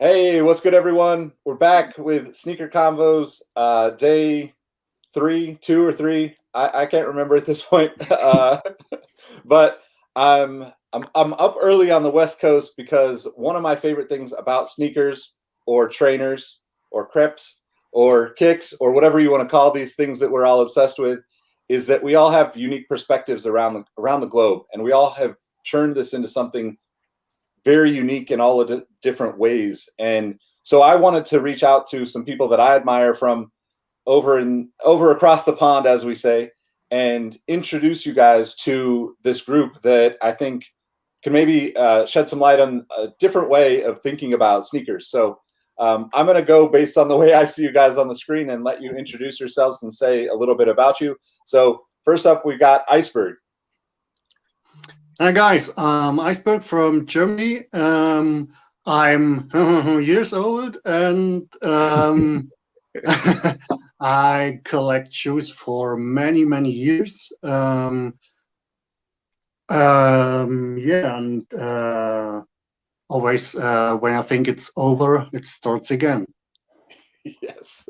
Hey, what's good, everyone? We're back with Sneaker Convos, day 2 or 3. I can't remember at this point, but I'm up early on the West Coast because one of my favorite things about sneakers or trainers or crepes or kicks or whatever you want to call these things that we're all obsessed with is that we all have unique perspectives around the globe, and we all have turned this into something very unique in all of the different ways. And so I wanted to reach out to some people that I admire from over across the pond, as we say, and introduce you guys to this group that I think can maybe shed some light on a different way of thinking about sneakers. So I'm going to go based on the way I see you guys on the screen and let you introduce yourselves and say a little bit about you. So first up, we got Iceberg. Hi guys, Iceberg from Germany. I'm years old and I collect shoes for many years. And always when I think it's over, it starts again. Yes.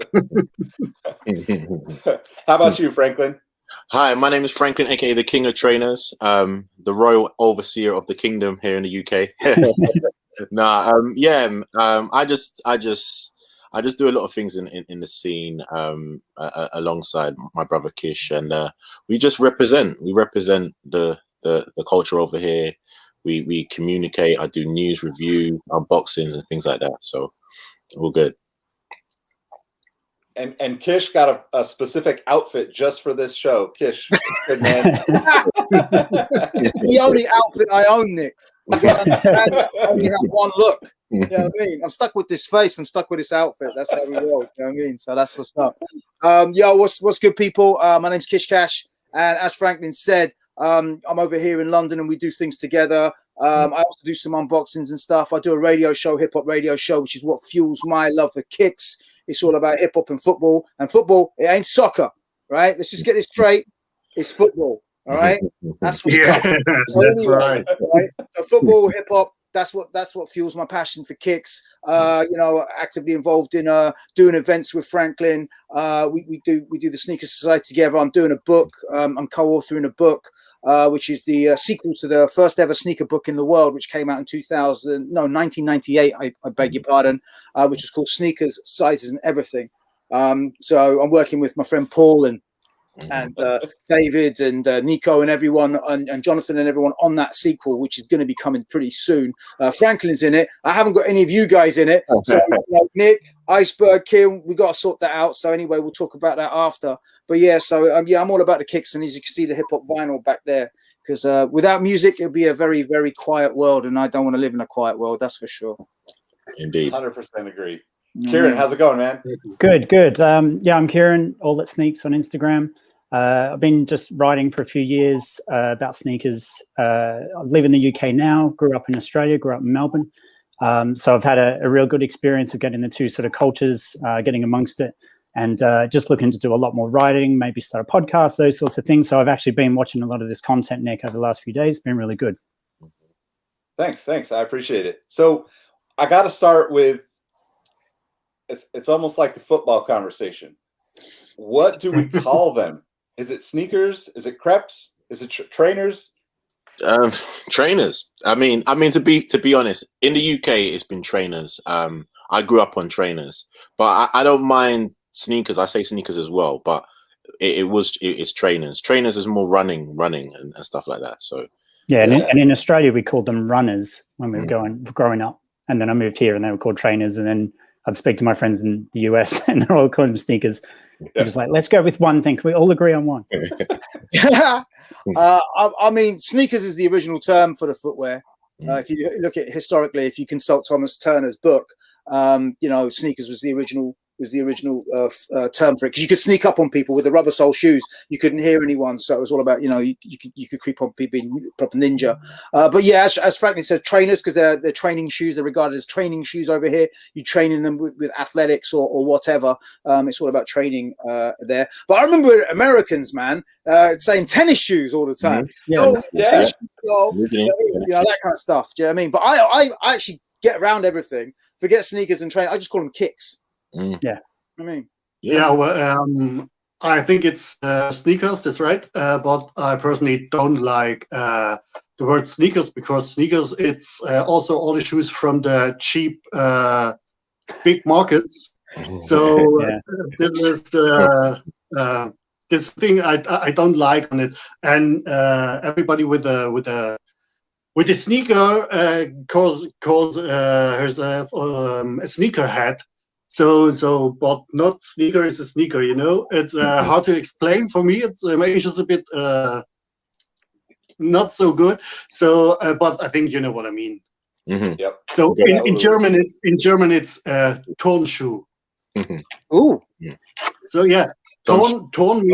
How about you, Franklin? Hi, my name is Franklin, aka the King of Trainers, the royal overseer of the kingdom here in the UK. I just do a lot of things in the scene alongside my brother Kish, and we just represent the culture over here. We communicate. I do news review, unboxings, and things like that. So all good. And Kish got a specific outfit just for this show. Kish, it's good, man. It's the only outfit I own, Nick. You got to understand that. I only have one look. You know what I mean? I'm stuck with this face. I'm stuck with this outfit. That's how we roll. You know what I mean? So that's what's up. What's good, people? My name's Kish Kash, and as Franklin said, I'm over here in London, and we do things together. I also do some unboxings and stuff. I do a radio show, hip hop radio show, which is what fuels my love for kicks. It's all about hip hop and football. And football, it ain't soccer, right? Let's just get this straight. It's football, all right? That's what's that's right. So football, hip hop. That's what fuels my passion for kicks. Actively involved in doing events with Franklin. We do the Sneaker Society together. I'm doing a book. I'm co-authoring a book. Which is the sequel to the first ever sneaker book in the world, which came out in 1998, I beg your pardon, which is called Sneakers, Sizes and Everything. So I'm working with my friend Paul and David and Nico and everyone and Jonathan and everyone on that sequel, which is going to be coming pretty soon. Franklin's in it. I haven't got any of you guys in it. So Nick, Iceberg, Kim, we got to sort that out. So anyway, we'll talk about that after. But I'm all about the kicks, and as you can see, the hip hop vinyl back there. Because without music, it'll be a very, very quiet world, and I don't want to live in a quiet world. That's for sure. Indeed, 100% agree. Kieran, how's it going, man? Good. I'm Kieran, All That Sneaks on Instagram. I've been just writing for a few years about sneakers. I live in the UK now, grew up in Australia, grew up in Melbourne. So I've had a real good experience of getting the two sort of cultures, getting amongst it, and just looking to do a lot more writing, maybe start a podcast, those sorts of things. So I've actually been watching a lot of this content, Nick, over the last few days. It's been really good. Thanks. I appreciate it. So I got to start with, it's almost like the football conversation. What do we call them? Is it sneakers? Is it crepes? Is it trainers? Trainers. I mean, to be honest, in the UK, it's been trainers. I grew up on trainers, but I don't mind sneakers. I say sneakers as well, but it's trainers. Trainers is more running and stuff like that. So and in Australia, we called them runners when we were growing up, and then I moved here, and they were called trainers, and then I'd speak to my friends in the US, and they're all calling them sneakers. It was like, let's go with one thing. Can we all agree on one? I mean, sneakers is the original term for the footwear. If you look at historically, if you consult Thomas Turner's book, sneakers was the original term for it, because you could sneak up on people with the rubber sole shoes. You couldn't hear anyone, so it was all about you could creep on people being proper ninja. But yeah, as Franklin said, trainers, because they're training shoes. They're regarded as training shoes over here. You training them with athletics or whatever. It's all about training there. But I remember Americans, man, saying tennis shoes all the time. Tennis shoes, that kind of stuff. Do you know what I mean? But I actually get around everything, forget sneakers and train. I just call them kicks. Yeah. I mean, Yeah, well, I think it's sneakers, that's right. But I personally don't like the word sneakers, because sneakers, it's also all the shoes from the cheap big markets. So Yeah. this is this thing I don't like on it. And everybody with a sneaker calls hers a sneaker head. So, but not sneaker is a sneaker, you know. It's hard to explain for me. It's just a bit not so good. So, but I think you know what I mean. Yep. So in German, it's Turnschuh. ooh, So yeah, Turn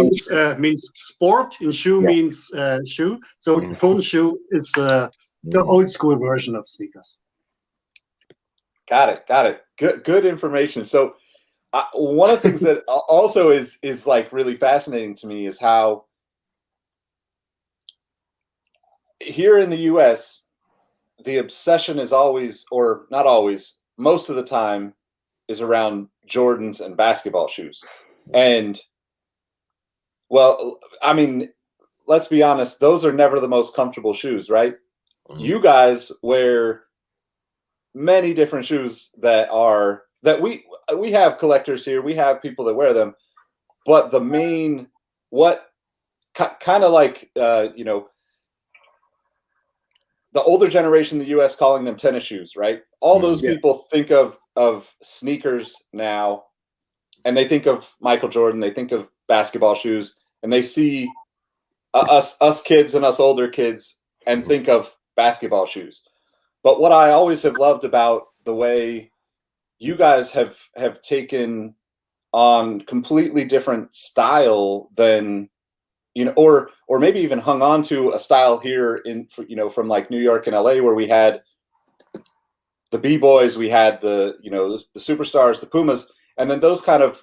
means sport, and shoe means shoe. So Turnschuh is the old school version of sneakers. Got it. Good information. So one of the things that also is like really fascinating to me is how here in the US, the obsession is always, or not always, most of the time, is around Jordans and basketball shoes. And well, I mean, let's be honest, those are never the most comfortable shoes, right? You guys wear many different shoes that we have collectors here, we have people that wear them, but the main, what kind of like you know, the older generation in the US calling them tennis shoes, right? All those people think of sneakers now, and they think of Michael Jordan, they think of basketball shoes, and they see us kids and us older kids and think of basketball shoes. But what I always have loved about the way you guys have taken on completely different style than, you know, or maybe even hung on to a style here in, you know, from like New York and LA, where we had the B-boys, we had the, you know, the superstars, the Pumas, and then those kind of,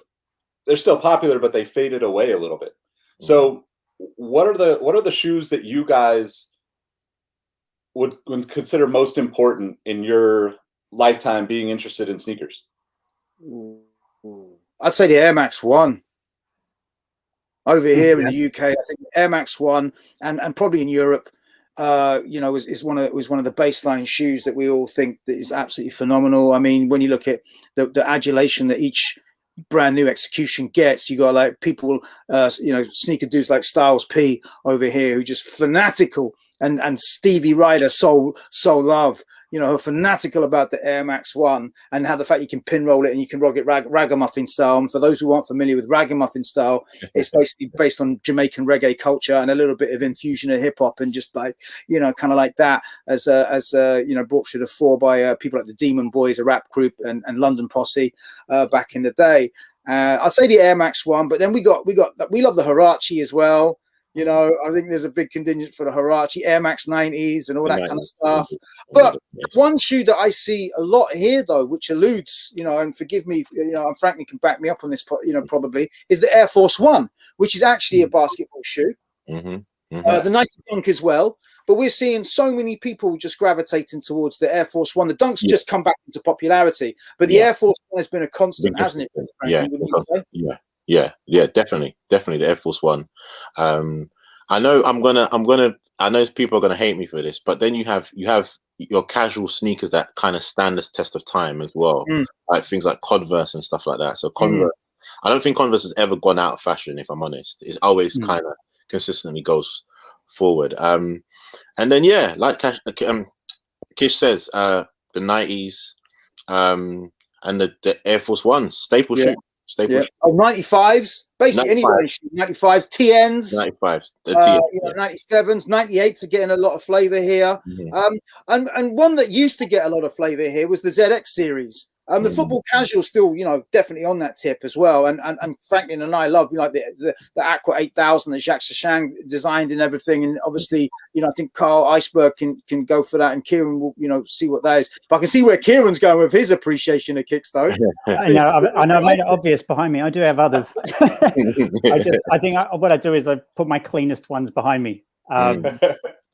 they're still popular, but they faded away a little bit. So what are the shoes that you guys would consider most important in your lifetime being interested in sneakers? I'd say the Air Max 1. Over here in the UK, I think Air Max 1, and probably in Europe, you know, was one of the baseline shoes that we all think that is absolutely phenomenal. I mean, when you look at the adulation that each brand new execution gets, you got like people, you know, sneaker dudes like Styles P over here who just fanatical, and Stevie Ryder, Soul Love, you know, who are fanatical about the Air Max 1, and how the fact you can pin roll it and you can rock it ragamuffin style. And for those who aren't familiar with ragamuffin style, it's basically based on Jamaican reggae culture and a little bit of infusion of hip hop, and just like, you know, kind of like that as you know, brought to the fore by people like the Demon Boys, a rap group, and London Posse back in the day. I'd say the Air Max 1, but then we love the Huarache as well. You know, I think there's a big contingent for the Huarache, Air Max 90s and all that kind of stuff. But one shoe that I see a lot here, though, which alludes, you know, and forgive me, you know, and Franklin can back me up on this, you know, probably, is the Air Force One, which is actually a basketball shoe. The Nike Dunk as well. But we're seeing so many people just gravitating towards the Air Force One. The Dunks just come back into popularity, but the Air Force One has been a constant, hasn't it? Yeah, definitely the Air Force One. I know I know people are gonna hate me for this, but then you have your casual sneakers that kind of stand the test of time as well, like things like Converse and stuff like that. So Converse, I don't think Converse has ever gone out of fashion, if I'm honest. It's always kind of consistently goes forward. And then like Kish says, the 90s, and the Air Force Ones, staple shoe. Staple shoe. Oh, 95s, basically 95s, TNs, 95s, the TN, 97s, 98s are getting a lot of flavor here. And one that used to get a lot of flavor here was the ZX series. The football casual still, you know, definitely on that tip as well. And Franklin and I love, you know, the Aqua 8000 that Jacques Sachang designed and everything. And obviously, you know, I think Carl Iceberg can go for that, and Kieran will, you know, see what that is. But I can see where Kieran's going with his appreciation of kicks, though. I know I made it obvious behind me. I do have others. I think what I do is I put my cleanest ones behind me. Oh,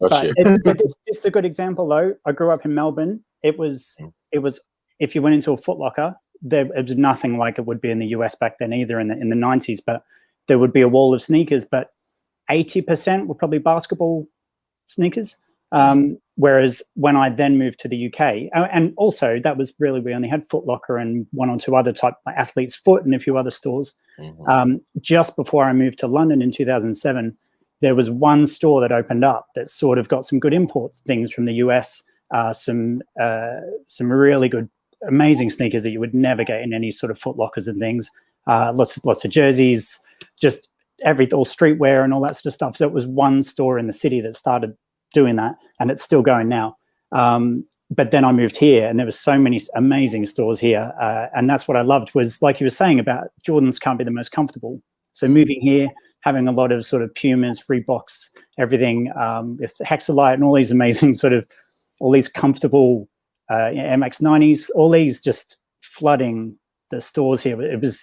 But shit. it's just a good example, though. I grew up in Melbourne. It was if you went into a Foot Locker, it was nothing like it would be in the US back then either in the 90s. But there would be a wall of sneakers, but 80% were probably basketball sneakers. Whereas when I then moved to the UK, and also that was really, we only had Foot Locker and one or two other type, like Athlete's Foot and a few other stores. Just before I moved to London in 2007, there was one store that opened up that sort of got some good import things from the US, some really good, amazing sneakers that you would never get in any sort of Foot Lockers and things. Lots of jerseys, just all streetwear and all that sort of stuff. So it was one store in the city that started doing that, and it's still going now. But then I moved here, and there were so many amazing stores here, and that's what I loved. Was like you were saying about Jordans can't be the most comfortable. So moving here, having a lot of sort of Pumas, Reeboks, everything with Hexalite and all these amazing all these comfortable MX 90s, all these just flooding the stores here. It was,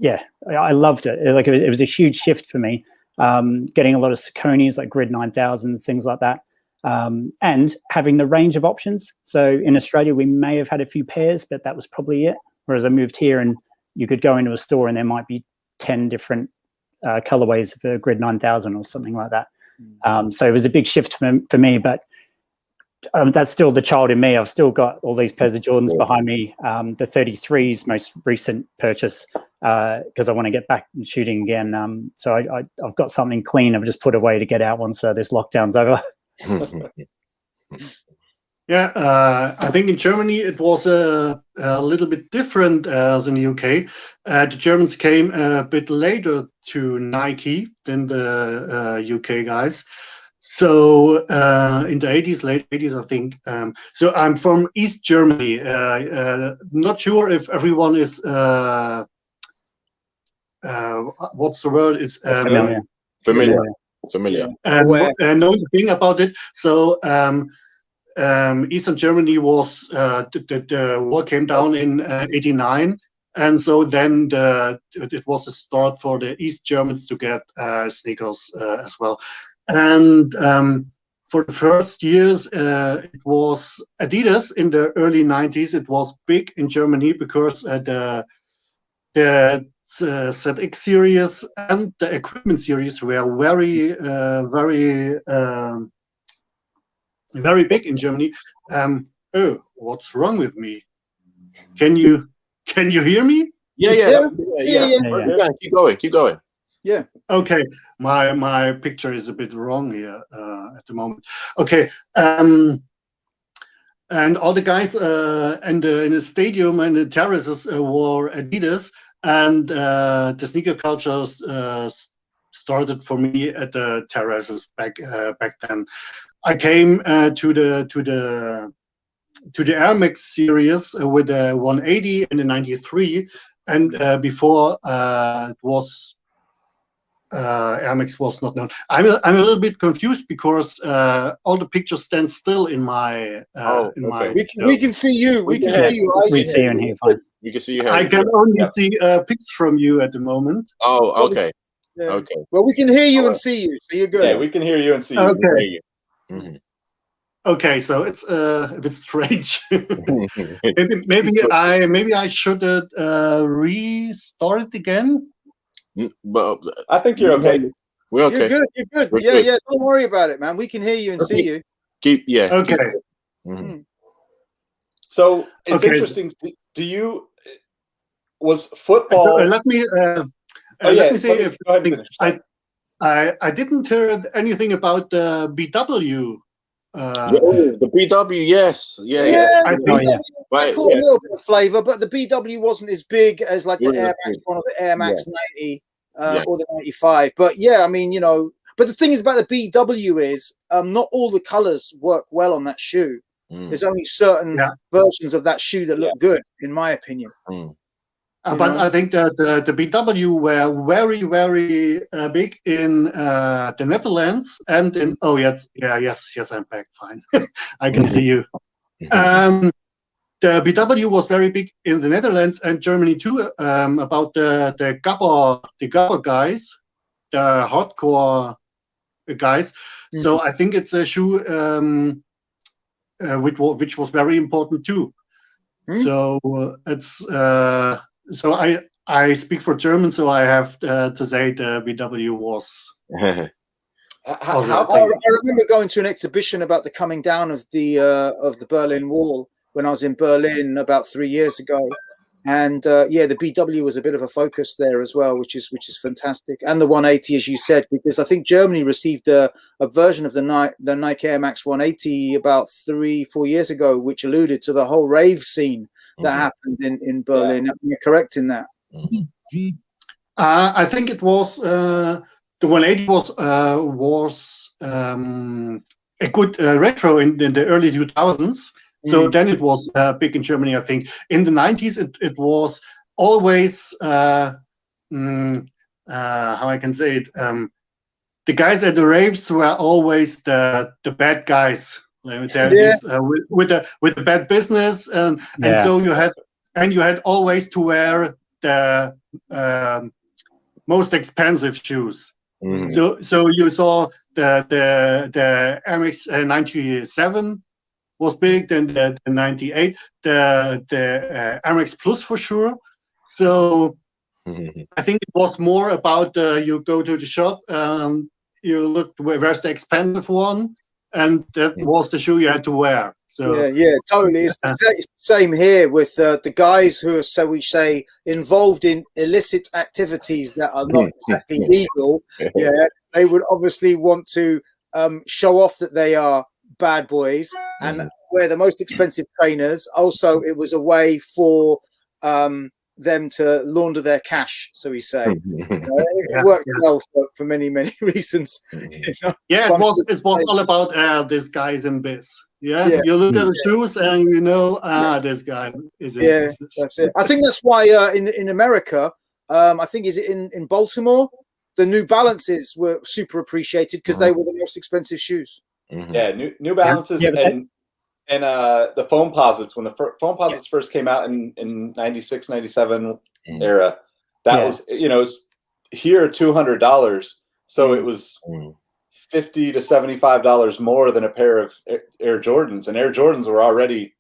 I loved it. It was a huge shift for me. Getting a lot of Sauconys, like Grid 9000s, things like that, and having the range of options. So in Australia, we may have had a few pairs, but that was probably it. Whereas I moved here, and you could go into a store and there might be 10 different colorways of a Grid 9000 or something like that. So it was a big shift for me, but that's still the child in me. I've still got all these pairs of Jordans behind me. The 33's most recent purchase, because I want to get back and shooting again. So I've got something clean I've just put away to get out once this lockdown's over. I think in Germany it was a little bit different as in the UK. The Germans came a bit later to Nike than the UK guys. So in the 80s, late 80s, I think. So I'm from East Germany. Not sure if everyone is what's the word? It's Familiar. Knowing the thing about it. So Eastern Germany was the war came down in 89, and so then it was a start for the East Germans to get sneakers as well. And for the first years, it was Adidas in the early 90s. It was big in Germany because the ZX series and the equipment series were very big in Germany. Oh, what's wrong with me? Can you hear me? Yeah. Keep going. Yeah. Okay. My picture is a bit wrong here at the moment. Okay. And all the guys in the stadium and the terraces wore Adidas, and the sneaker culture started for me at the terraces back then. I came to the Air Max series with the 180 and the 93, and before it was Air Max was not known. I'm a little bit confused because all the pictures stand still in my my. We can see you. We can see you. We see you in here fine. You can see you. I can only see pics from you at the moment. Oh, okay. Yeah. Okay. Well, we can hear you and see you, so you're good. Yeah, we can hear you and see you. Okay. Mhm. Okay, so it's a bit strange. maybe I should restart it again. But I think you're okay. we're okay. You're good. We're Yeah, good. yeah. Don't worry about it, man. We can hear you and see you. Okay. Mhm. So it's Okay. interesting. Was football? So let me say if go ahead and finish. I didn't hear anything about the BW. The BW, yes, yeah. I Oh, think yeah. Right, Caught a little bit of flavour, but the BW wasn't as big as like the Wasn't Air as Max big. 1 or the Air Max 90 Yeah. or the 95. But yeah, I mean, but the thing is about the BW is not all the colours work well on that shoe. There's only certain versions of that shoe that look good, in my opinion. but I think that the BW were very, very big in the Netherlands and in yes, I'm back. Fine, I can see you. The BW was very big in the Netherlands and Germany too. About the Gabber guys, the hardcore guys. So I think it's a shoe which was very important too. So it's so I speak for German, so I have to say the BW was. How I remember going to an exhibition about the coming down of the Berlin Wall when I was in Berlin about 3 years ago, and the BW was a bit of a focus there as well, which is fantastic. And the 180, as you said, because I think Germany received a version of the Nike Air Max 180 about 3-4 years ago, which alluded to the whole rave scene that happened in Berlin. Am I correct in that? I think it was the 180 was a good retro in the early 2000s. So then it was big in Germany. I think in the 90s it was always how I can say it. The guys at the raves were always the bad guys. With the bad business, and so you had always to wear the most expensive shoes. So you saw the MX 97 was big, then the 98, the MX Plus for sure. So I think it was more about you go to the shop, you look where's the expensive one, and that was the shoe you had to wear. So yeah, totally. It's the same here with the guys who are, so we say, involved in illicit activities that are not exactly legal. Yeah, they would obviously want to show off that they are bad boys and wear the most expensive trainers. Also, it was a way for them to launder their cash, so we say. It worked well for many reasons. Yeah, it was all about this guy's in biz. Yeah, you look at the shoes and you know, this guy is in business. That's it. I think that's why in America, I think is it in Baltimore, the New Balances were super appreciated because they were the most expensive shoes. Yeah, New Balances and the foam posits, when the foam posits first came out in 96, 97 era, that was, it's here $200. So it was $50 to $75 more than a pair of Air Jordans, and Air Jordans were already,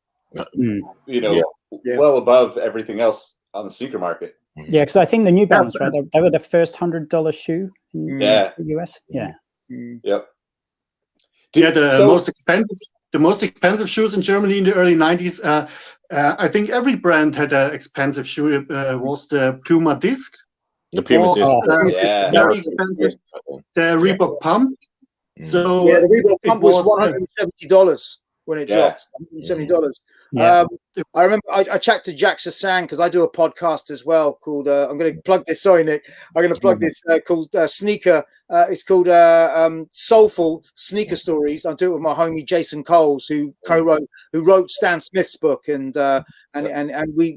well above everything else on the sneaker market. Yeah, because I think the New Balance, right? They were the first $100 shoe in the US. Yeah. Yep. The most expensive shoes in Germany in the early 90s. I think every brand had an expensive shoe. Was the Puma Disc. The Puma Disc. Very expensive. The Reebok Pump. So the Reebok Pump was $170 when it dropped. $170. I remember I chatted to Jack Sassang because I do a podcast as well called I'm going to plug this. Sorry, Nick. I'm going to plug this called Sneaker. It's called Soulful Sneaker Stories. I do it with my homie Jason Coles, who wrote Stan Smith's book, and we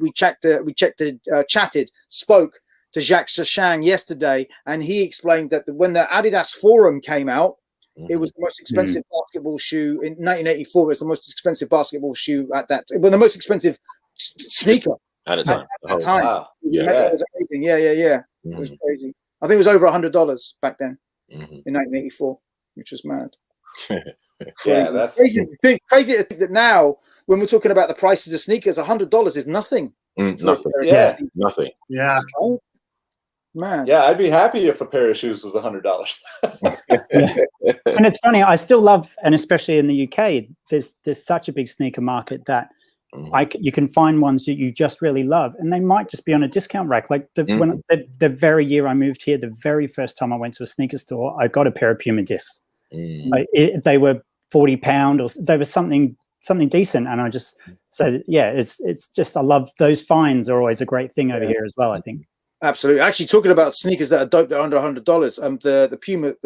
spoke to Jacques Sassang yesterday, and he explained that when the Adidas Forum came out, it was the most expensive basketball shoe in 1984. It was the most expensive basketball shoe at that. Well, the most expensive sneaker at the time. Wow. It was amazing. Yeah. It was crazy. I think it was over $100 back then in 1984, which was mad. That's crazy. Crazy to think that now, when we're talking about the prices of sneakers, $100 is nothing. Nothing. Nothing. Yeah. Man. Yeah, I'd be happy if a pair of shoes was $100. And it's funny, I still love, and especially in the UK, there's such a big sneaker market that you can find ones that you just really love, and they might just be on a discount rack. Like the very year I moved here, the very first time I went to a sneaker store, I got a pair of Puma Discs. They were £40, or they were something decent, and I just said, it's just, I love those finds are always a great thing over here as well, I think. Absolutely. Actually, talking about sneakers that are dope, that are under $100. The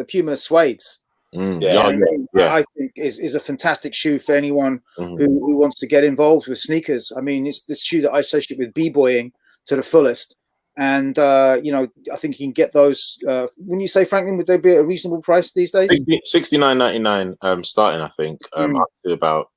Puma suedes. I think is a fantastic shoe for anyone who wants to get involved with sneakers. I mean, it's this shoe that I associate with b-boying to the fullest, and I think you can get those. When you say, Franklin, would they be at a reasonable price these days? $69.99 starting, I think, up to about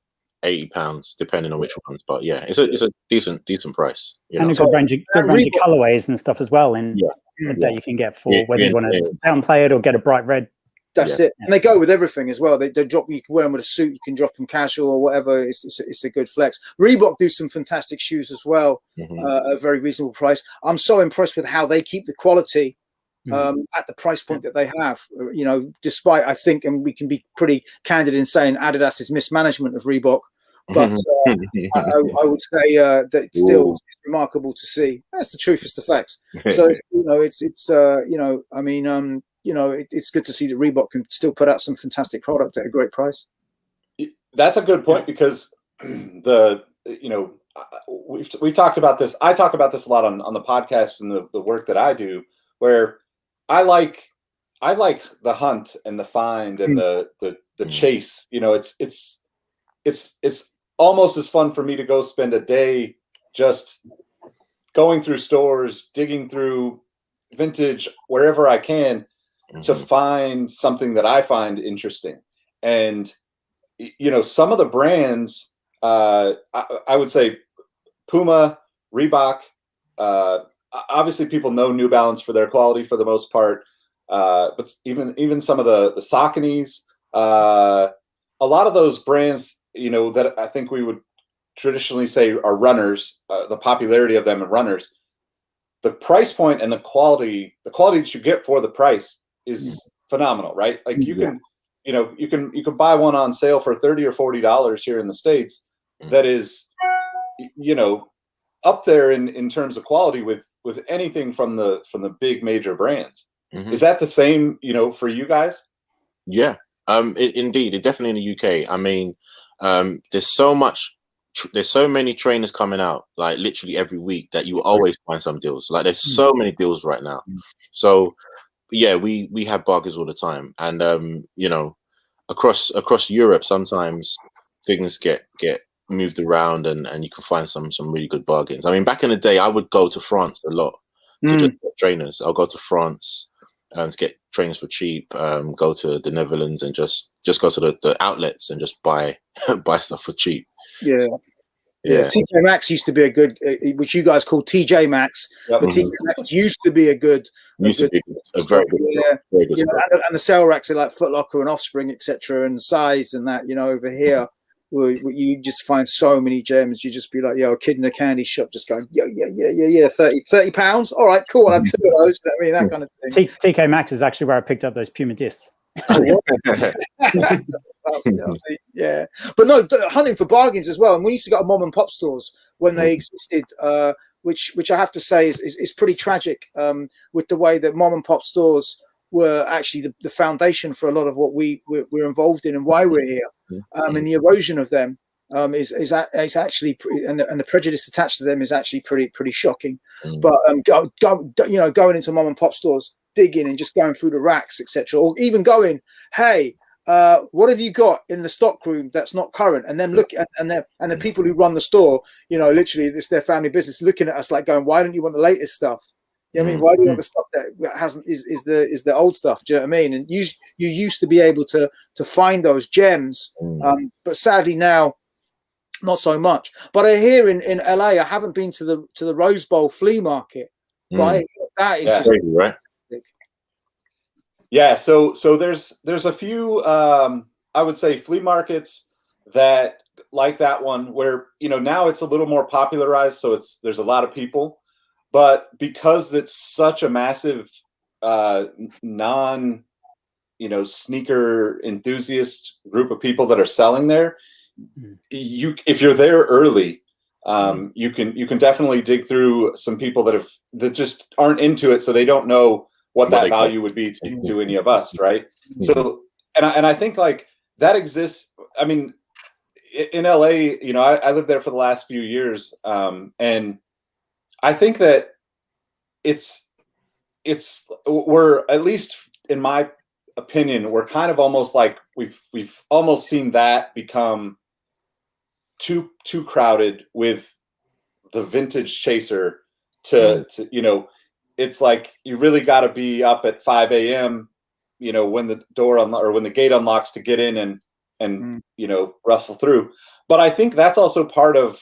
£80, depending on which ones, but it's a decent price. And a good range of colorways and stuff as well. That you can get for whether you want to downplay it or get a bright red That's it. And they go with everything as well. They drop, you can wear them with a suit, you can drop them casual or whatever. It's a good flex. Reebok do some fantastic shoes as well, at a very reasonable price. I'm so impressed with how they keep the quality at the price point that they have. You know, despite, I think, and we can be pretty candid in saying Adidas's mismanagement of Reebok, but I would say that it's still remarkable to see. That's the truth. It's the facts. So you know, it's you know, I mean, you know, it's good to see that Reebok can still put out some fantastic product at a great price. That's a good point, because you know, we talked about this. I talk about this a lot on the podcast and the work that I do, where I like the hunt and the find and the chase. You know, it's almost as fun for me to go spend a day just going through stores, digging through vintage wherever I can to find something that I find interesting. And, you know, some of the brands, I would say Puma, Reebok, obviously people know New Balance for their quality for the most part. But even some of the Sauconys, a lot of those brands, you know, that I think we would traditionally say are runners, the popularity of them and runners, the price point and the quality that you get for the price is phenomenal, right? Like you can, you know, you can buy one on sale for $30 or $40 here in the States. That is, you know, up there in terms of quality with anything from the big major brands. Is that the same, you know, for you guys? Yeah, indeed, definitely in the UK. I mean, there's so many trainers coming out, like literally every week, that you will always find some deals. Like there's so many deals right now. So yeah, we have bargains all the time, and you know, across Europe, sometimes things get moved around, and you can find some really good bargains. I mean, back in the day, I would go to France a lot to just get trainers. I'll go to France to get trainers for cheap. Go to the Netherlands and just go to the outlets and just buy stuff for cheap. Yeah. So, yeah, TJ Maxx used to be a good, which you guys call TJ Maxx, but TJ Maxx used to be a very good stock. And the sale racks are like Foot Locker and Offspring, etc., and Size and that. You know, over here, where you just find so many gems. You just be like, a kid in a candy shop just going, yeah, 30 pounds. All right, cool. I'll have two of those. I mean, that kind of thing. TK Maxx is actually where I picked up those Puma discs. Yeah, but no, hunting for bargains as well. And we used to go to mom and pop stores when they existed, which I have to say is pretty tragic, with the way that mom and pop stores were actually the foundation for a lot of what we're involved in and why we're here. And the erosion of them is actually, and the prejudice attached to them is actually pretty shocking. But going into mom and pop stores, digging and just going through the racks, etc., or even going, hey, what have you got in the stock room that's not current? And then look at and the people who run the store, you know, literally it's their family business, looking at us like going, why don't you want the latest stuff? You know what I mean? Why do you want the stuff that hasn't is the old stuff? Do you know what I mean? And you used to be able to find those gems, but sadly now not so much. But I hear in LA, I haven't been to the Rose Bowl flea market, right? That is just crazy, right? Yeah, so there's a few I would say flea markets that like that one where, you know, now it's a little more popularized, so there's a lot of people, but because it's such a massive non, you know, sneaker enthusiast group of people that are selling there, if you're there early, you can definitely dig through some people that just aren't into it, so they don't know what that value would be to any of us, right? So, and I think like that exists. I mean, in LA, you know, I lived there for the last few years, and I think that we're, at least in my opinion, we're kind of almost like we've almost seen that become too crowded with the vintage chaser to you know. It's like you really got to be up at 5 a.m., you know, when the door or when the gate unlocks to get in and you know, rustle through. But I think that's also part of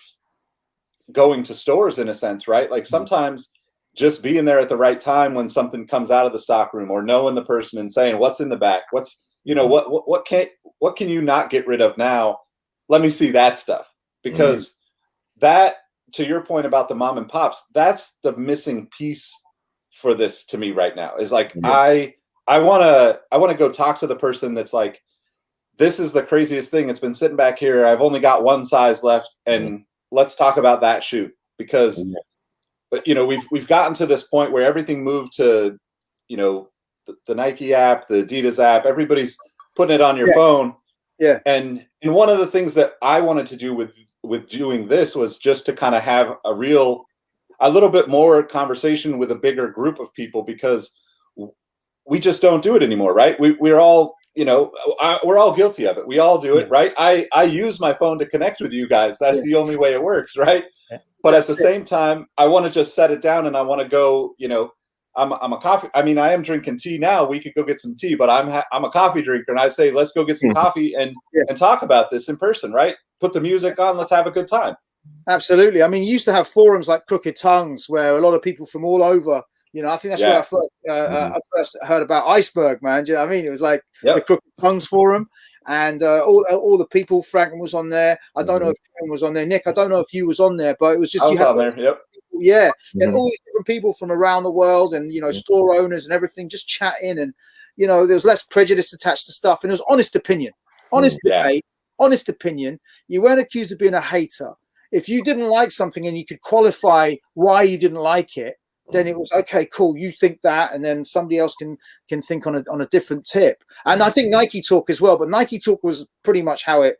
going to stores in a sense, right? Like sometimes just being there at the right time when something comes out of the stock room, or knowing the person and saying, what's in the back? What's, what can you not get rid of now? Let me see that stuff. Because that, to your point about the mom and pops, that's the missing piece for this to me right now, is like, I want to go talk to the person that's like, this is the craziest thing. It's been sitting back here. I've only got one size left, and let's talk about that shoe. Because, but we've gotten to this point where everything moved to, the Nike app, the Adidas app. Everybody's putting it on your phone. Yeah. And one of the things that I wanted to do with doing this was just to kind of have a little bit more conversation with a bigger group of people, because we just don't do it anymore, right? We're all, we're all guilty of it. We all do it, right? I use my phone to connect with you guys. That's the only way it works, right? But at the same time, I want to just set it down, and I want to go, I'm a coffee. I mean, I am drinking tea now. We could go get some tea, but I'm a coffee drinker, and I say, let's go get some coffee and talk about this in person, right? Put the music on. Let's have a good time. Absolutely. I mean, you used to have forums like Crooked Tongues, where a lot of people from all over, I think that's where I first heard about Iceberg, man. Do you know what I mean? It was like the Crooked Tongues forum, and all the people. Franklin was on there. I don't know if Karen was on there. Nick, I don't know if you was on there, but it was just I was on there. Yep. Yeah, and all these different people from around the world, and store owners and everything, just chatting, and there was less prejudice attached to stuff, and it was honest opinion, debate, honest opinion. You weren't accused of being a hater. If you didn't like something and you could qualify why you didn't like it, then it was okay, cool. You think that, and then somebody else can think on a different tip. And I think Nike Talk as well, but Nike Talk was pretty much how it,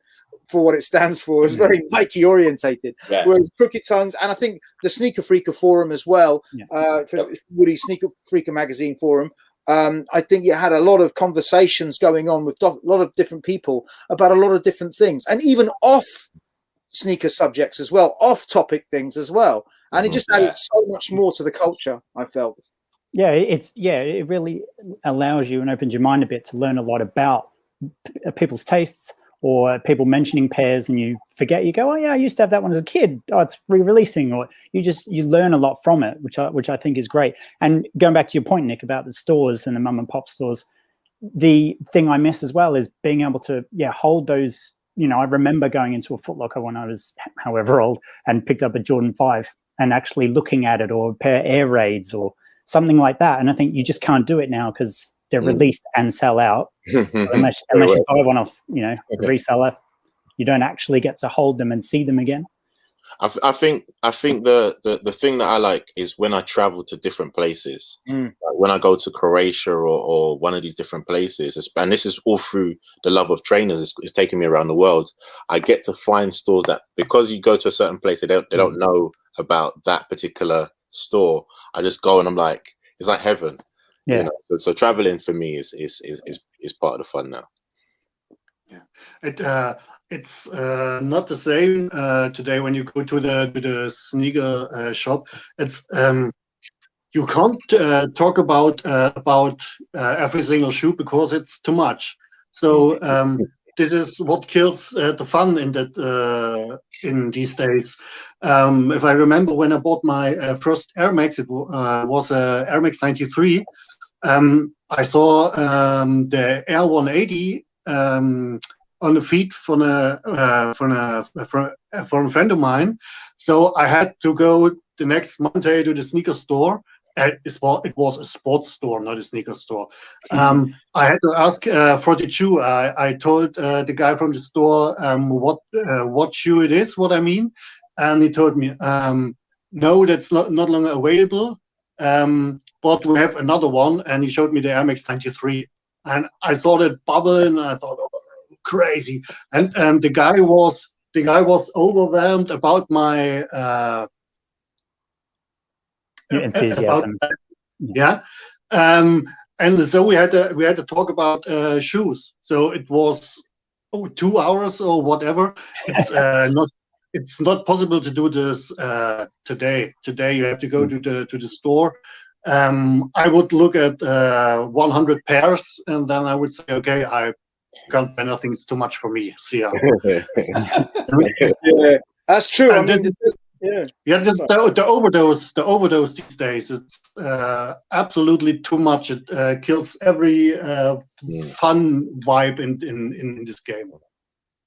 for what it stands for, is very Nike orientated. Whereas Crooked Tongues, and I think the Sneaker Freaker forum as well, for Woody Sneaker Freaker magazine forum, I think you had a lot of conversations going on with a lot of different people about a lot of different things, and even off sneaker subjects as well, off topic things as well. And it just added so much more to the culture, I felt. Yeah, it really allows you and opens your mind a bit to learn a lot about people's tastes, or people mentioning pairs, and you forget. You go, oh yeah, I used to have that one as a kid. Oh, it's re-releasing, or you learn a lot from it, which I think is great. And going back to your point, Nick, about the stores and the mum and pop stores, the thing I miss as well is being able to hold those. I remember going into a Foot Locker when I was however old and picked up a Jordan 5 and actually looking at it, or a pair of Air Raids or something like that. And I think you just can't do it now because they're released and sell out. unless you buy one off, a reseller, you don't actually get to hold them and see them again. I think the thing that I like is when I travel to different places. Like when I go to Croatia or one of these different places, and this is all through the love of trainers, it's taking me around the world. I get to find stores that, because you go to a certain place, they don't know about that particular store. I just go and I'm like, it's like heaven. Yeah. So traveling for me is part of the fun now. Yeah. It's not the same today when you go to the sneaker shop. It's you can't talk about every single shoe because it's too much. So this is what kills the fun in these days. If I remember when I bought my first Air Max, it was a Air Max 93. I saw the Air 180 on the feet from a friend of mine. So I had to go the next Monday to the sneaker store. It was a sports store, not a sneaker store. I had to ask for the shoe. I told the guy from the store what shoe it is, what I mean. And he told me, no, that's not longer available. But we have another one. And he showed me the Air Max 93. And I saw that bubble and I thought, oh, crazy. And the guy was overwhelmed about my enthusiasm. And so we had to talk about shoes. So it was 2 hours or whatever. It's not possible to do this today. Today you have to go to the store. I would look at 100 pairs, and then I would say, okay, I can't buy nothing. It's too much for me. See ya. Yeah, that's true. I mean, Yeah, just the overdose these days. It's absolutely too much. It kills every fun vibe in this game.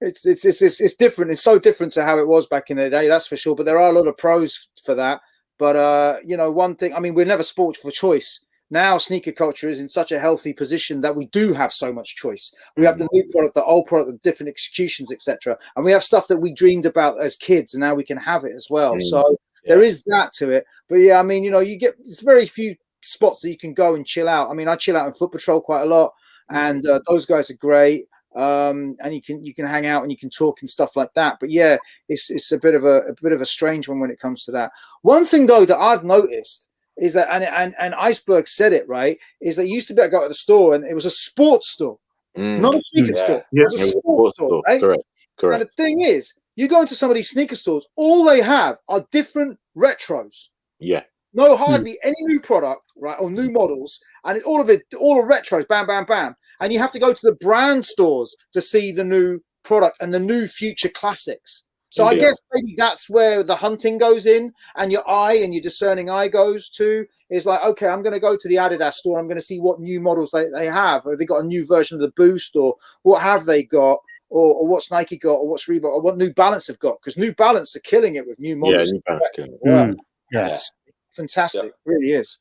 It's different. It's so different to how it was back in the day, that's for sure. But there are a lot of pros for that. But you know, one thing, I mean, we're never sport for choice. Now sneaker culture is in such a healthy position that we do have so much choice. We have the new product, the old product, the different executions, etc. And we have stuff that we dreamed about as kids, and now we can have it as well. So there is that to it. But yeah, I mean, you know, there's very few spots that you can go and chill out. I mean, I chill out in Foot Patrol quite a lot, and those guys are great. And you can hang out and you can talk and stuff like that. But yeah, it's a bit of a strange one when it comes to that. One thing though that I've noticed is that, and Iceberg said it right, is that you used to be able to go to the store and it was a sports store, not a sneaker store. It was a sports store, right? Correct. And the thing is, you go into some of these sneaker stores, all they have are different retros. Yeah. No, hardly any new product, right, or new models, and all of retros, bam, bam, bam. And you have to go to the brand stores to see the new product and the new future classics. So I guess maybe that's where the hunting goes in, and your eye and your discerning eye goes to, is like, okay, I'm going to go to the Adidas store. I'm going to see what new models they have. Have they got a new version of the Boost, or what have they got, or what's Nike got, or what's Reebok, or what New Balance have got? Because New Balance are killing it with new models. Yeah, New Balance killing it. It's fantastic. It really is.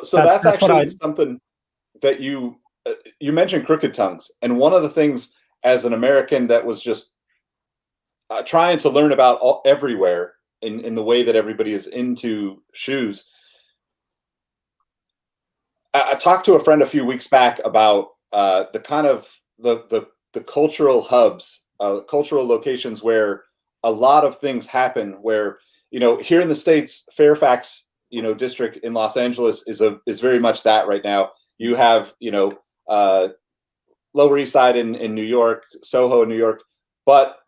So that's actually something that you mentioned, crooked tongues. And one of the things as an American that was just trying to learn about everywhere in the way that everybody is into shoes. I talked to a friend a few weeks back about the kind of the cultural hubs, cultural locations where a lot of things happen. Where, you know, here in the States, Fairfax, you know, district in Los Angeles is very much that right now. You have, you know, Lower East Side in New York, Soho in New York, but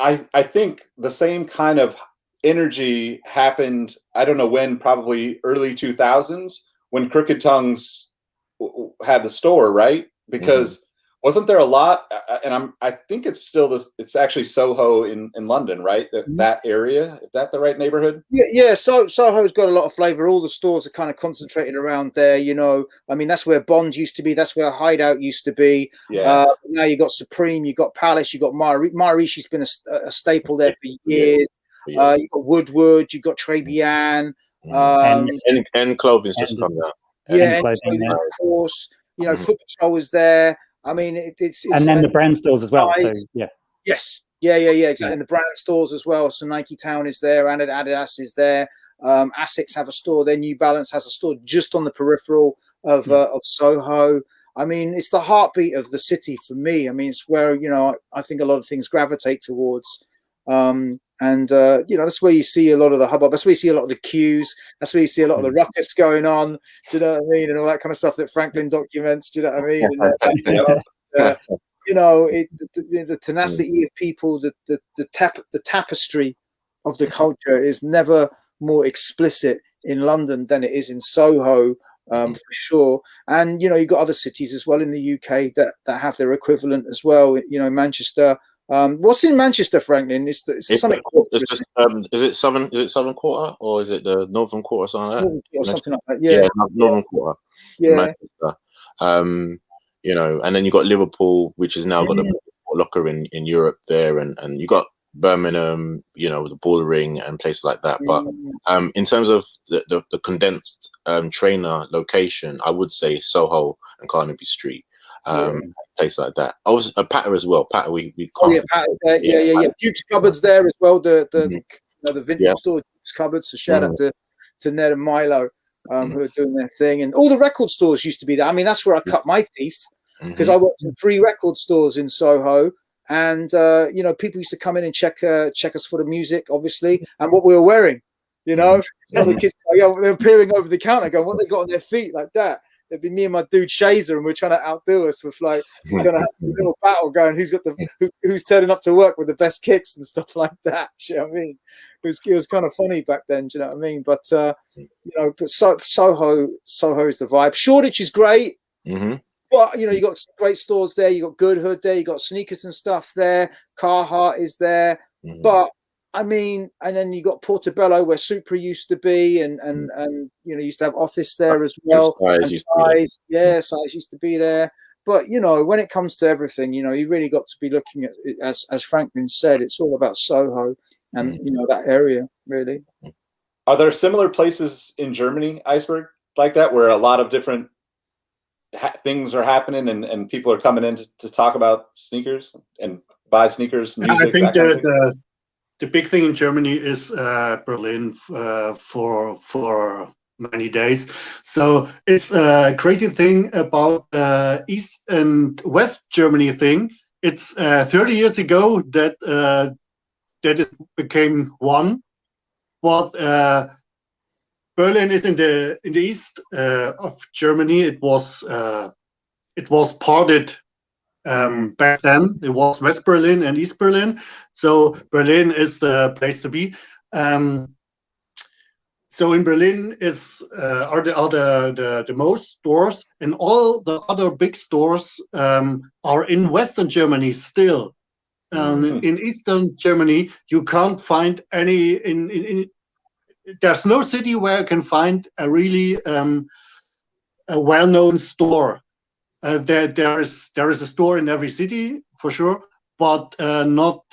I think the same kind of energy happened, I don't know when, probably early 2000s, when Crooked Tongues had the store, right? Because wasn't there a lot, and I think it's still it's actually Soho in London, right? That area, is that the right neighborhood? Yeah. So Soho's got a lot of flavor. All the stores are kind of concentrated around there. You know, I mean, that's where Bond used to be. That's where Hideout used to be. Yeah. Now you got Supreme, you got Palace, you got Marishi's been a staple there for years. You got Woodward, you got Trebian, and clothing's just come out. Yeah, of course. You know, Foot Patrol is there. I mean, it's and then the brand stores as well. So yeah. Yes. Yeah, exactly. And the brand stores as well. So Nike Town is there, and Adidas is there. Asics have a store. Their New Balance has a store just on the peripheral of Soho. I mean, it's the heartbeat of the city for me. I mean, it's where, you know, I think a lot of things gravitate towards. You know, that's where you see a lot of the hubbub. That's where you see a lot of the queues. That's where you see a lot of the ruckus going on. Do you know what I mean? And all that kind of stuff that Franklin documents. Do you know what I mean? And, you know, the tenacity of people, the tapestry of the culture is never more explicit in London than it is in Soho, for sure. And, you know, you've got other cities as well in the UK that have their equivalent as well. You know, Manchester. What's in Manchester, Franklin? It's something. It's just, is it Southern Quarter, or is it the Northern Quarter, or something like that? Or something like that. Yeah, Northern Quarter. Yeah. Manchester. You know, and then you got Liverpool, which has now got the locker in Europe there, and you got Birmingham, you know, the Bullring and places like that. But in terms of the condensed trainer location, I would say Soho and Carnaby Street. Place like that. I was a Patter as well. Patter, we can't. Yeah. Duke's Cupboards there as well. The vintage store, Duke's Cupboards. So shout out to Ned and Milo, who are doing their thing, and all the record stores used to be there. I mean, that's where I cut my teeth, because I worked in 3 record stores in Soho, and you know, people used to come in and check us for the music, obviously, and what we were wearing. You know, the kids, they're peering over the counter, going, "What they got on their feet?" like that. It'd be me and my dude Shazer, and we're trying to outdo us with, like, we're gonna have a little battle going. Who's turning up to work with the best kicks and stuff like that? Do you know what I mean? It was kind of funny back then. Do you know what I mean? But you know, but Soho's the vibe. Shoreditch is great. But you know, you got some great stores there. You got Good Hood there. You got sneakers and stuff there. Carhartt is there. But I mean, and then you got Portobello where Supra used to be, and you know, used to have office there as well. Size used to be there. Yeah, Size used to be there. But you know, when it comes to everything, you know, you really got to be looking at it, as Franklin said, it's all about Soho and you know, that area really. Are there similar places in Germany, Iceberg, like that, where a lot of different things are happening and people are coming in to talk about sneakers and buy sneakers, music? I think that kind of thing? the big thing in Germany is Berlin for many days. So it's a crazy thing about East and West Germany thing. It's 30 years ago that it became one, but Berlin is in the east of Germany. It was parted. Back then, it was West Berlin and East Berlin. So Berlin is the place to be. So in Berlin are the most stores, and all the other big stores are in Western Germany still. In Eastern Germany, you can't find any. There's no city where you can find a really a well-known store. There is a store in every city for sure, but not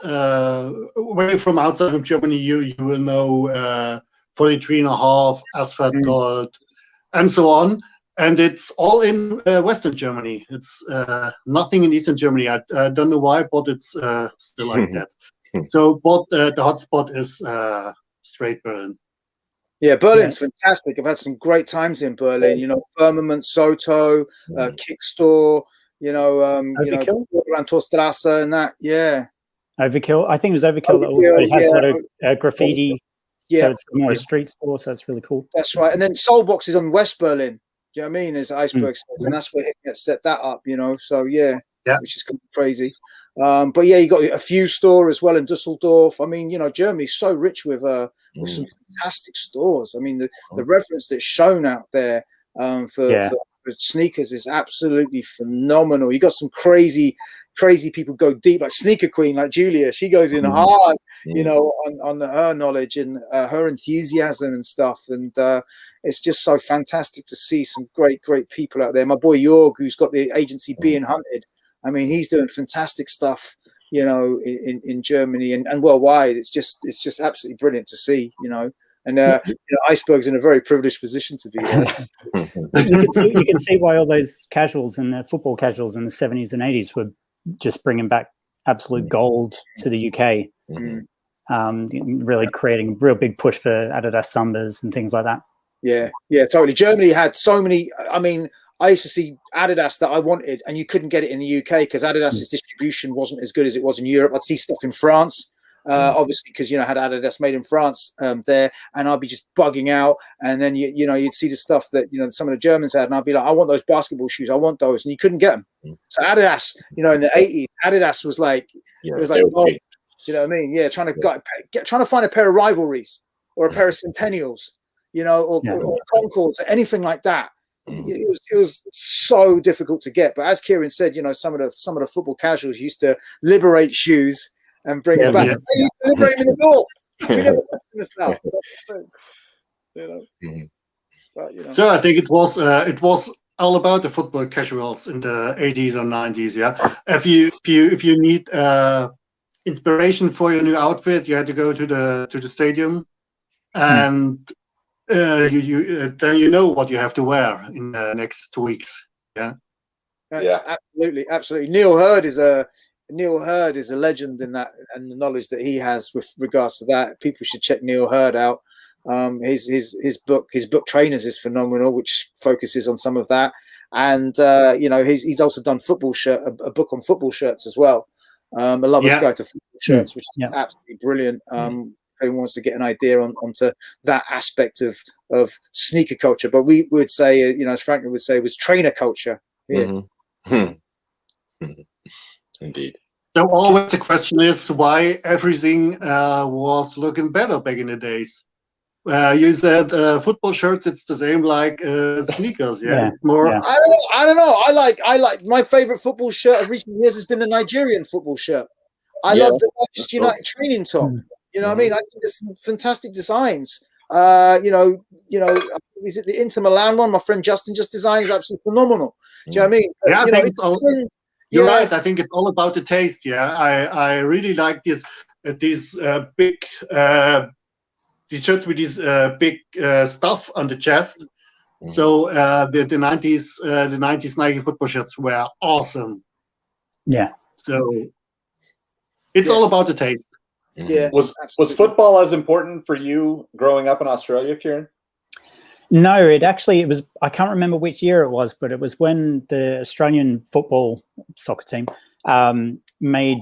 away from outside of Germany. You will know 43.5, Asphalt Gold, and so on. And it's all in Western Germany. It's nothing in Eastern Germany. I don't know why, but it's still like that. So, but the hotspot is straight Berlin. Yeah, Berlin's fantastic. I've had some great times in Berlin. You know, Firmament, Soto, Kick Store. You know, around Torstrasse and that. Yeah, Overkill. I think it was Overkill that also has a lot of graffiti. Yeah, so it's more a street store. So it's really cool. That's right. And then Soulbox is on West Berlin. Do you know what I mean? As Iceberg says, and that's where he set that up. You know, so yeah, which is crazy. But yeah, you got a few store as well in Dusseldorf. I mean, you know, Germany's so rich with some fantastic stores. I mean, the reference that's shown out there for sneakers is absolutely phenomenal. You got some crazy people go deep, like Sneaker Queen, like Julia. She goes in hard, you know, on her knowledge and her enthusiasm and stuff. And it's just so fantastic to see some great people out there. My boy Jorg, who's got the agency Being Hunted. I mean, he's doing fantastic stuff, you know, in Germany and worldwide. It's just absolutely brilliant to see, you know. And you know, Iceberg's in a very privileged position to be there. you can see why all those casuals and the football casuals in the 70s and 80s were just bringing back absolute gold to the UK. Really creating a real big push for Adidas Sambas and things like that. Yeah, totally. Germany had so many. I mean, I used to see Adidas that I wanted, and you couldn't get it in the UK because Adidas's distribution wasn't as good as it was in Europe. I'd see stock in France, obviously, because, you know, I had Adidas made in France there, and I'd be just bugging out. And then, you know, you'd see the stuff that, you know, some of the Germans had, and I'd be like, I want those basketball shoes. I want those. And you couldn't get them. So Adidas, you know, in the 80s, Adidas was like, it was like, do you know what I mean? Yeah, trying to find a pair of Rivalries or a pair of Centennials, you know, or Concords, or anything like that. It was so difficult to get, but as Kieran said, you know, some of the football casuals used to liberate shoes and bring them back. They used to liberate them in the door. We never this stuff. You know. But, you know. So I think it was all about the football casuals in the 80s or 90s. Yeah, if you need inspiration for your new outfit, you had to go to the stadium and. Then you know what you have to wear in the next 2 weeks. Absolutely. Neil Hurd is a legend in that, and the knowledge that he has with regards to that. People should check Neil Hurd out. His book Trainers is phenomenal, which focuses on some of that. And you know, he's also done a book on football shirts as well. A Lover's Guide to Football Shirts, which is absolutely brilliant. Anyone wants to get an idea onto that aspect of sneaker culture, but we would say, you know, as Franklin would say, was trainer culture. Yeah. Indeed. So always the question is why everything was looking better back in the days. You said football shirts, it's the same like sneakers. More. I don't know. I like my favorite football shirt of recent years has been the Nigerian football shirt. I love the Manchester United training top. You You know what I mean? I think there's some fantastic designs. Is it the Inter Milan one? My friend Justin just designed is absolutely phenomenal. Do you know what I mean? Yeah, I think it's all. You're Yeah. right. I think it's all about the taste. Yeah, I really like these big t-shirts with these big stuff on the chest. So the 90s Nike football shirts were awesome. Yeah. So it's all about the taste. Yeah. Was football as important for you growing up in Australia, Kieran? No, it was, I can't remember which year it was, but it was when the Australian football soccer team made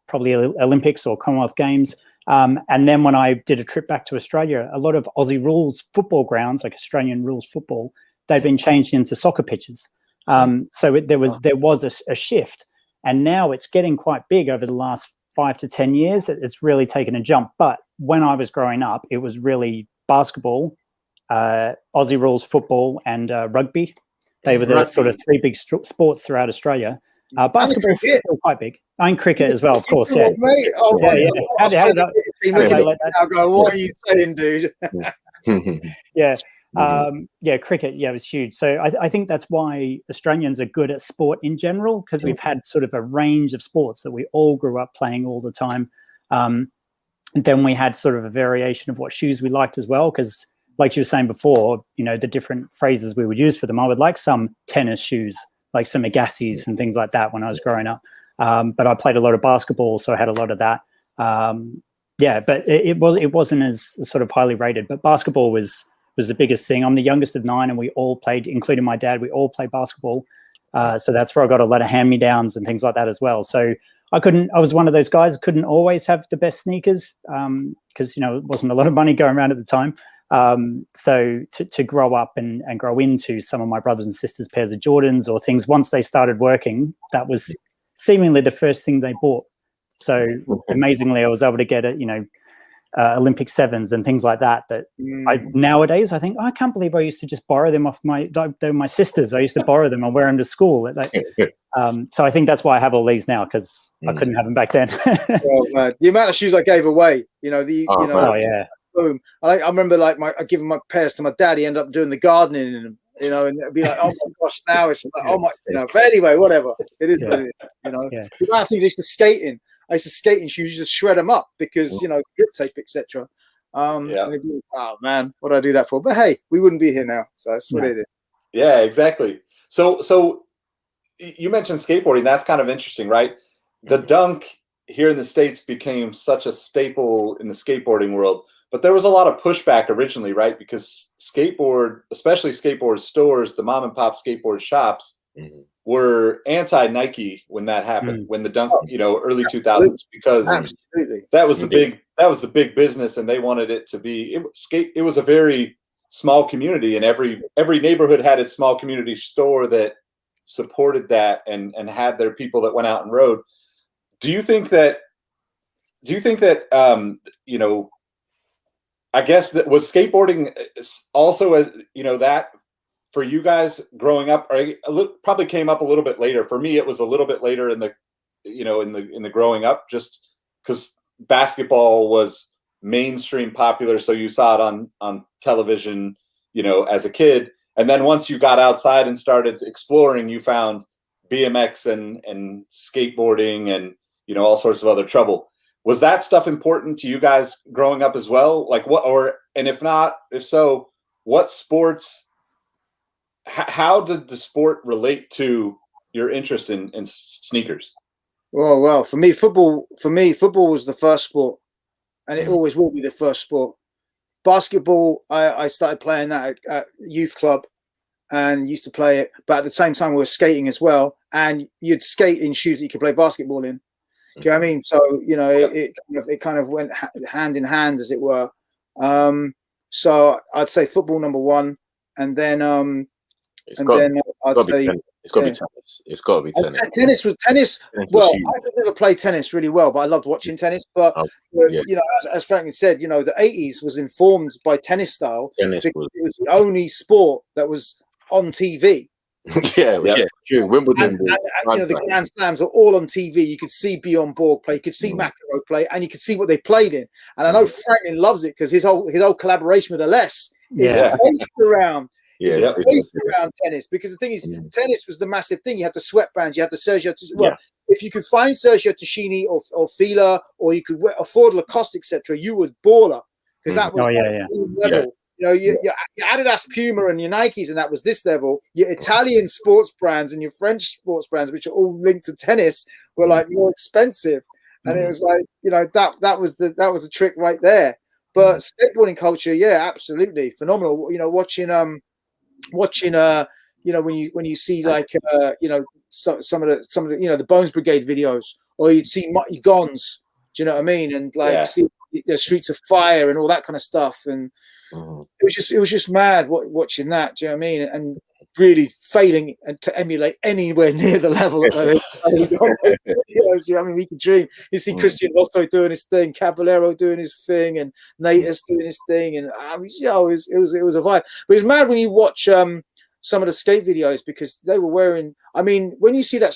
probably Olympics or Commonwealth Games. And then when I did a trip back to Australia, a lot of Aussie rules football grounds, like Australian rules football, they've been changed into soccer pitches. So there was a shift, and now it's getting quite big over the last 5 to 10 years. It's really taken a jump. But when I was growing up, it was really basketball, Aussie rules football, and rugby. They were the sort of three big sports throughout Australia. Basketball is still quite big. And cricket as well, of course. Yeah. Mate. Oh, yeah. How did what are you saying, dude? Yeah. Cricket, it was huge. So I think that's why Australians are good at sport in general, because we've had sort of a range of sports that we all grew up playing all the time. Then we had sort of a variation of what shoes we liked as well, because like you were saying before, the different phrases we would use for them. I would like some tennis shoes, like some Agassi's and things like that when I was growing up. But I played a lot of basketball, so I had a lot of that. But it wasn't as sort of highly rated. But basketball was the biggest thing. I'm the youngest of 9, and we all played, including my dad, we all played basketball. So that's where I got a lot of hand-me-downs and things like that as well. So I was one of those guys who couldn't always have the best sneakers because, it wasn't a lot of money going around at the time. So to grow up and grow into some of my brothers and sisters' pairs of Jordans or things, once they started working, that was seemingly the first thing they bought. So amazingly, I was able to get it, Olympic 7s and things like that. Nowadays, I think, I can't believe I used to just borrow them off my sisters. I used to borrow them and wear them to school. So I think that's why I have all these now, because I couldn't have them back then. Oh, man. The amount of shoes I gave away, boom. I remember I giving my pairs to my dad. He ended up doing the gardening in them, and it'd be like, oh my gosh, now it's like, oh my, But anyway, whatever. It is what it is, Yeah. I think used to skating. I used to skate in shoes, just shred them up because grip tape, etc. And it'd be, oh man, what did I do that for? But hey, we wouldn't be here now, so that's what it is. Yeah, exactly. So you mentioned skateboarding. That's kind of interesting, right? The dunk here in the States became such a staple in the skateboarding world. But there was a lot of pushback originally, right? Because especially skateboard stores, the mom and pop skateboard shops were anti-Nike when that happened, when the dunk, early 2000s, because that was the big business, and they wanted it to be. It was a very small community, and every neighborhood had its small community store that supported that and had their people that went out and rode. Do you think that I guess that was skateboarding also, as that for you guys growing up, probably came up a little bit later. For me, it was a little bit later in the growing up, just because basketball was mainstream popular, so you saw it on television, as a kid. And then once you got outside and started exploring, you found BMX and skateboarding and all sorts of other trouble. Was that stuff important to you guys growing up as well? And if so, what sports, how did the sport relate to your interest in sneakers? Well, for me, football was the first sport, and it always will be the first sport. Basketball, I started playing that at youth club and used to play it. But at the same time, we were skating as well, and you'd skate in shoes that you could play basketball in. Do you know what I mean? So it kind of went hand in hand, as it were. So I'd say football number one, and then it's got to be tennis. It's got to be tennis. Tennis. Well, I could never play tennis really well, but I loved watching tennis. But as Franklin said, the 80s was informed by tennis style. It was the only sport that was on TV. yeah, true. Wimbledon, and the Grand Slams are all on TV. You could see Bjorn Borg play, you could see McEnroe play, and you could see what they played in. And I know Franklin loves it because his whole collaboration with Aless is based around. Around tennis, because the thing is, tennis was the massive thing. You had the sweatbands, you had the Sergio. If you could find Sergio Tacchini or Fila, or you could afford Lacoste, etc., you was baller, because that was level. You know, your Adidas, Puma, and your Nikes, and that was this level. Your Italian sports brands and your French sports brands, which are all linked to tennis, were like more expensive. And it was like, you know, that was the trick right there. But skateboarding culture, absolutely phenomenal. You know, watching you know, when you see like you know, some of the you know, the Bones Brigade videos, or you'd see Mutty Gons, do you know what I mean? And like see the Streets of Fire and all that kind of stuff. And it was just mad watching that, do you know what I mean? And really failing to emulate anywhere near the level that you know, I mean, we can dream. You see Christian Rosso doing his thing, Caballero doing his thing, and Natus doing his thing, and I mean, you know, it was a vibe. But it's mad when you watch some of the skate videos, because they were wearing. I mean, when you see that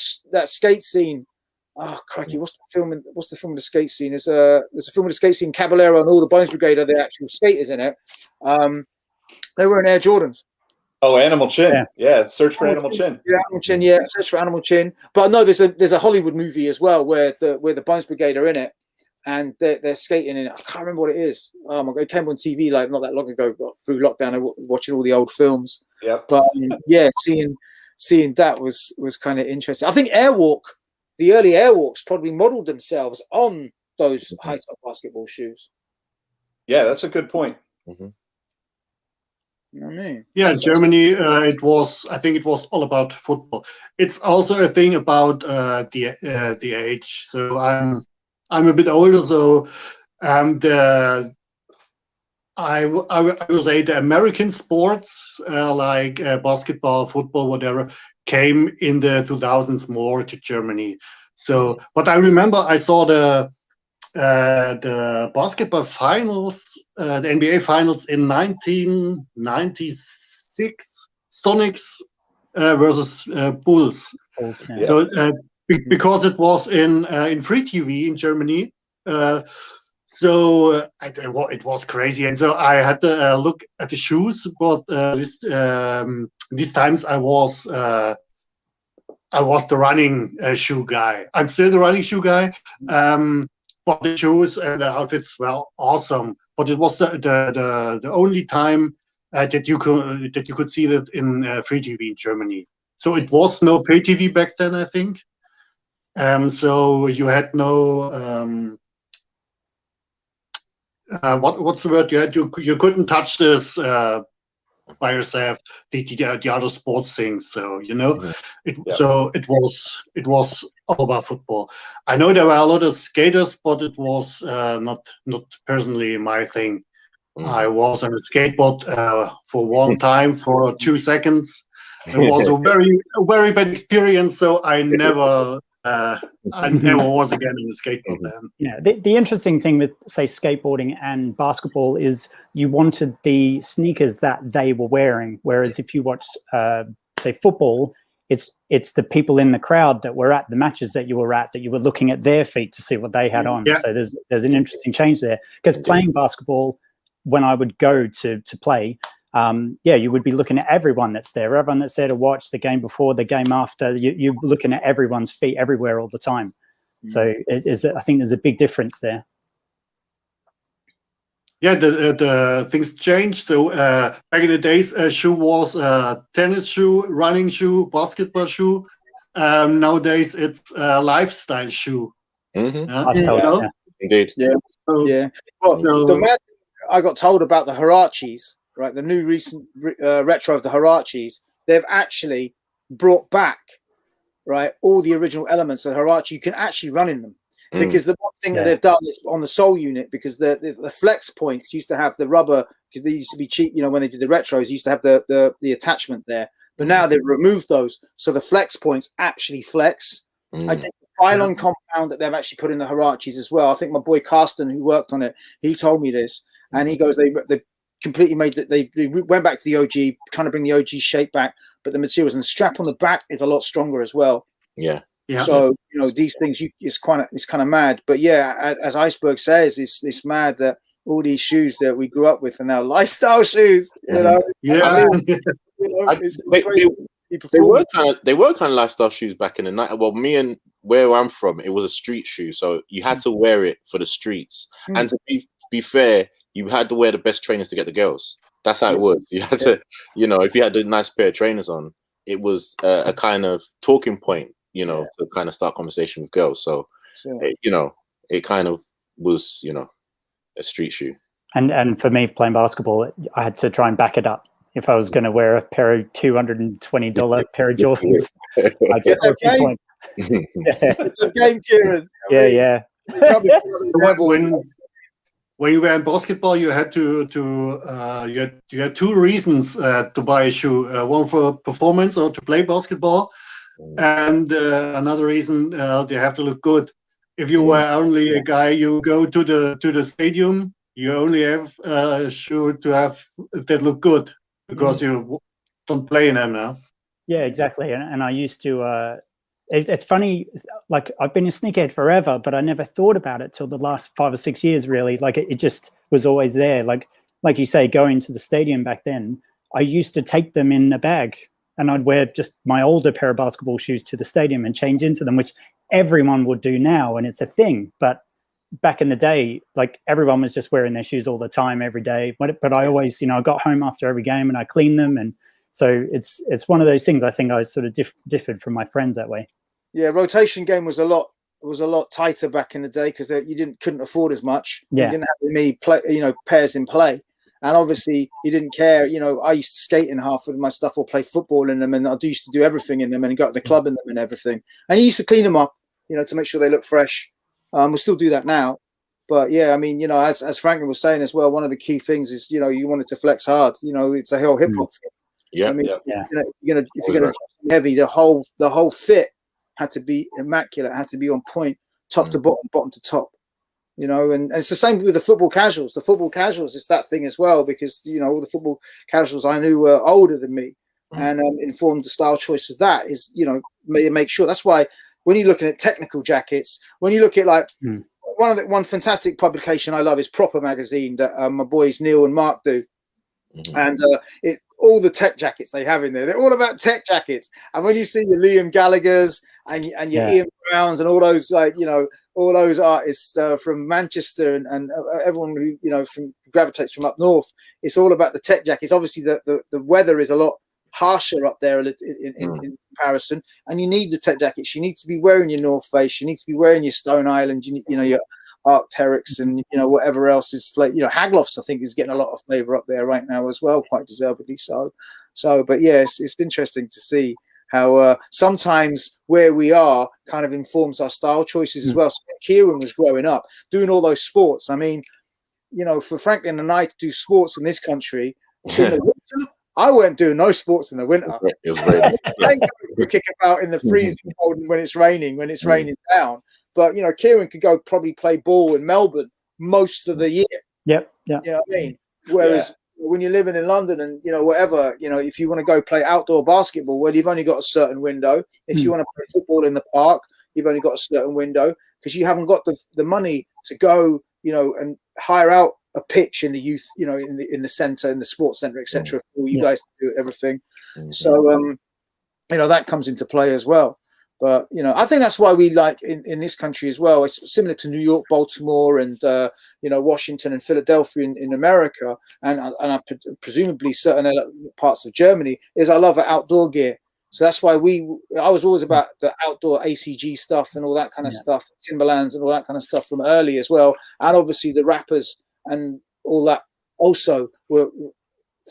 skate scene. Oh crikey! What's the film of the skate scene? There's a film of the skate scene. Caballero and all the Bones Brigade are the actual skaters in it. They were in Air Jordans. Oh, Animal Chin. Yeah, Search for Animal Chin. Yeah, Animal Chin. Yeah, Search for Animal Chin. But no, there's a Hollywood movie as well where the Bones Brigade are in it, and they're skating in it. I can't remember what it is. Oh my god, it came on TV like not that long ago, through lockdown, watching all the old films. Yep. But seeing that was kind of interesting. I think the early Airwalks probably modeled themselves on those high-top basketball shoes. Yeah, that's a good point. You know what I mean? Yeah, in Germany, I think it was all about football. It's also a thing about the age. So I'm a bit older, so I would say the American sports like basketball, football, whatever, came in the 2000s more to Germany. So, but I remember I saw the basketball finals, the NBA finals in 1996, Sonics versus Bulls. So because it was in free TV in Germany. So it was crazy, and so I had to look at the shoes. But these times I was the running shoe guy. I'm still the running shoe guy. But the shoes and the outfits were awesome. But it was the only time that you could see that in free TV in Germany. So it was no pay TV back then, I think. So you had no. What's the word? You couldn't touch this by yourself. The other sports things. So you know, So it was all about football. I know there were a lot of skaters, but it was not personally my thing. I was on a skateboard for one time for 2 seconds. It was a very bad experience. So I never was again in the skateboard then. Yeah, the interesting thing with, say, skateboarding and basketball is you wanted the sneakers that they were wearing, whereas if you watch, say, football, it's the people in the crowd that were at the matches that you were looking at their feet to see what they had on. So there's an interesting change there, because playing basketball, when I would go to play, you would be looking at everyone that's there to watch the game before, the game after. You're looking at everyone's feet everywhere all the time. So I think there's a big difference there. Yeah, the things changed. So back in the days, a shoe was a tennis shoe, running shoe, basketball shoe. Nowadays, it's a lifestyle shoe. Lifestyle, Indeed. Yeah. Well, the man I got told about the Huaraches, right? The new recent retro of the Huaraches, they've actually brought back, right, all the original elements of the Huarache. You can actually run in them. Because the one thing that they've done is on the sole unit, because the flex points used to have the rubber, because they used to be cheap, you know, when they did the retros, used to have the attachment there. But now they've removed those. So the flex points actually flex. I think the pylon compound that they've actually put in the Huaraches as well. I think my boy Carsten, who worked on it, he told me this. And he goes, they completely made that they went back to the OG, trying to bring the OG shape back, but the materials and the strap on the back is a lot stronger as well. Yeah. So these things, it's kind of mad. But yeah, as Iceberg says, it's mad that all these shoes that we grew up with are now lifestyle shoes. You know, yeah. They were kind of lifestyle shoes back in the night. Well, me and where I'm from, it was a street shoe, so you had to wear it for the streets. And to be fair, you had to wear the best trainers to get the girls. That's how it was. You had to, if you had a nice pair of trainers on, it was a kind of talking point, to kind of start conversation with girls. So, it kind of was, a street shoe. And for me, playing basketball, I had to try and back it up. If I was going to wear a pair of $220 pair of Jordans, I'd score a few points. It's a game, Kieran. Yeah. When you were in basketball, you had you had two reasons to buy a shoe. One for performance or to play basketball, and another reason they have to look good. If you were only a guy, you go to the stadium, you only have a shoe to have that look good because you don't play in them now. Yeah, exactly. And I used to. It's funny, like I've been a sneakerhead forever, but I never thought about it till the last 5 or 6 years, really. Like it just was always there. Like you say, going to the stadium back then, I used to take them in a bag and I'd wear just my older pair of basketball shoes to the stadium and change into them, which everyone would do now. And it's a thing. But back in the day, like everyone was just wearing their shoes all the time, every day. But I always, I got home after every game and I cleaned them. And so it's one of those things. I think I sort of differed from my friends that way. Yeah, rotation game was a lot tighter back in the day because you couldn't afford as much. Yeah. You didn't have many pairs in play, and obviously you didn't care. I used to skate in half of my stuff or play football in them, and I used to do everything in them and go to the club in them and everything. And you used to clean them up, to make sure they look fresh. We'll still do that now, but yeah, I mean, as Franklin was saying as well, one of the key things is you wanted to flex hard. It's a whole hip hop thing. Yeah, I mean, if you're gonna heavy, the whole fit had to be immaculate, had to be on point, top to bottom, bottom to top, and it's the same with the football casuals. The football casuals is that thing as well, because, all the football casuals I knew were older than me and informed the style choices. That is, make sure. That's why when you're looking at technical jackets, when you look at like one fantastic publication I love is Proper Magazine that my boys Neil and Mark do. And all the tech jackets they have in there, they're all about tech jackets. And when you see your Liam Gallagher's and your Ian Browns and all those all those artists from Manchester and everyone who gravitates from up north, it's all about the tech jackets. Obviously, the weather is a lot harsher up there in comparison, and you need the tech jackets. You need to be wearing your North Face. You need to be wearing your Stone Island. Your Arc'teryx and whatever else is Haglofs, I think, is getting a lot of flavor up there right now as well, quite deservedly so. But yes, it's interesting to see how sometimes where we are kind of informs our style choices as well. So when Kieran was growing up doing all those sports, I mean, for Franklin and I to do sports in this country in the winter, I weren't doing no sports in the winter. It was great. I ain't kick about in the freezing cold when it's raining down. But Kieran could go probably play ball in Melbourne most of the year. Yep. You know what I mean? Whereas when you're living in London and whatever, if you want to go play outdoor basketball, well, you've only got a certain window. If you want to play football in the park, you've only got a certain window because you haven't got the money to go, and hire out a pitch in the youth, in the centre, in the sports centre, etc. For you guys to do everything. So that comes into play as well. But I think that's why we like in this country as well. It's similar to New York, Baltimore, and Washington and Philadelphia in America, and presumably certain parts of Germany. Is I love outdoor gear. So that's why I was always about the outdoor ACG stuff and all that kind of stuff, Timberlands and all that kind of stuff from early as well. And obviously the rappers and all that also were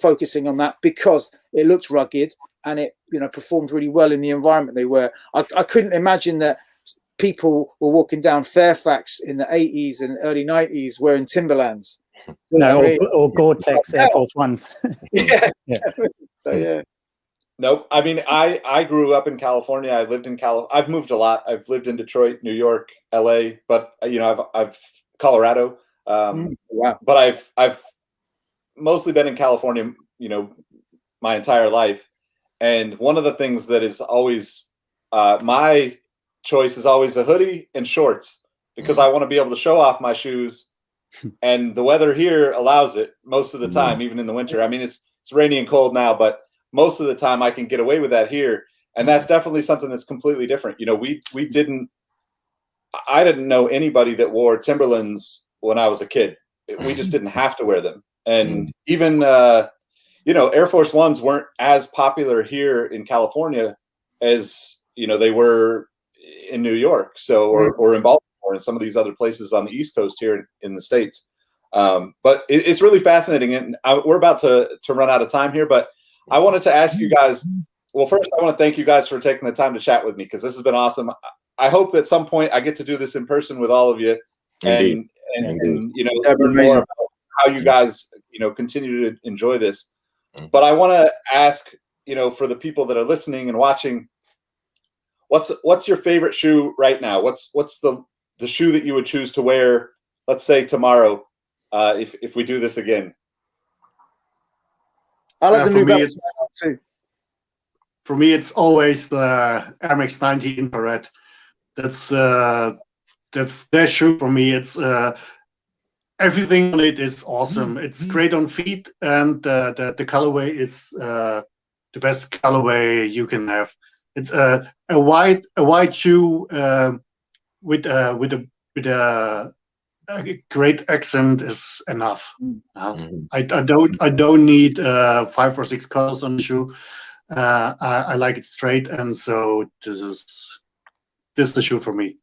focusing on that because it looked rugged and it performed really well in the environment they were. I couldn't imagine that people were walking down Fairfax in the 80s and early 90s wearing Timberlands. Or Gore-Tex Air Force Ones. Nope. I mean, I grew up in California. I lived in I've moved a lot. I've lived in Detroit, New York, LA, but I've Colorado. Wow. But I've mostly been in California, my entire life. And one of the things that is always my choice is always a hoodie and shorts, because I want to be able to show off my shoes. And the weather here allows it most of the time, even in the winter. I mean, it's rainy and cold now, but most of the time I can get away with that here. And that's definitely something that's completely different. I didn't know anybody that wore Timberlands when I was a kid. We just didn't have to wear them. And even, Air Force Ones weren't as popular here in California as, they were in New York. So, or in Baltimore and some of these other places on the East Coast here in the States. But it's really fascinating. And we're about to run out of time here, but I wanted to ask you guys, well, first I want to thank you guys for taking the time to chat with me, because this has been awesome. I hope at some point I get to do this in person with all of you and learn more about how you guys, continue to enjoy this. But I want to ask, for the people that are listening and watching, what's your favorite shoe right now? What's the shoe that you would choose to wear, let's say tomorrow, if we do this again? I like the New Balance too. For me, it's always the Air Max 90 Infrared. That's their shoe for me. It's everything on it is awesome. It's great on feet, and the colorway is the best colorway you can have. It's a white shoe with a great accent is enough. I don't need 5 or 6 colors on the shoe. I like it straight, and so this is the shoe for me.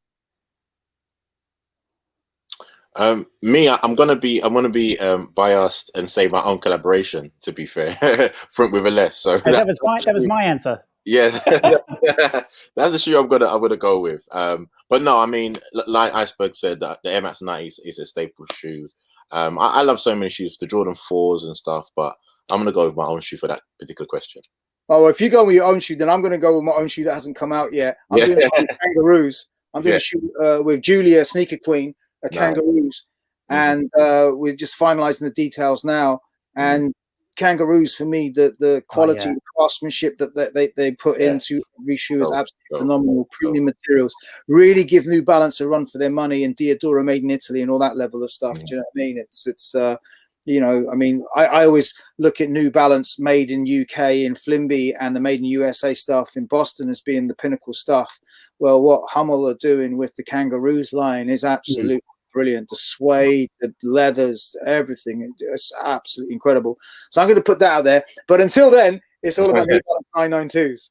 Me, I'm gonna be biased and say my own collaboration. To be fair, with a less. So that was my answer. Yeah, that's the shoe I'm gonna go with. But no, I mean, like Iceberg said, the Air Max 90 is a staple shoe. I love so many shoes, the Jordan 4s and stuff, but I'm gonna go with my own shoe for that particular question. Oh, well, if you go with your own shoe, then I'm going to go with my own shoe that hasn't come out yet. I'm doing Kangaroos. I'm doing a shoe with Julia, Sneaker Queen, Kangaroos. And we're just finalizing the details now. And Kangaroos, for me, the quality, the craftsmanship that they put into every shoe is absolutely phenomenal. Premium materials really give New Balance a run for their money, and Diadora made in Italy and all that level of stuff. Do you know what I mean? It's I mean, I always look at New Balance made in UK in Flimby and the made in USA stuff in Boston as being the pinnacle stuff. Well, what Hummel are doing with the Kangaroos line is absolutely brilliant. The suede, the leathers, everything. It's absolutely incredible. So I'm going to put that out there. But until then, it's all about New Balance 992s.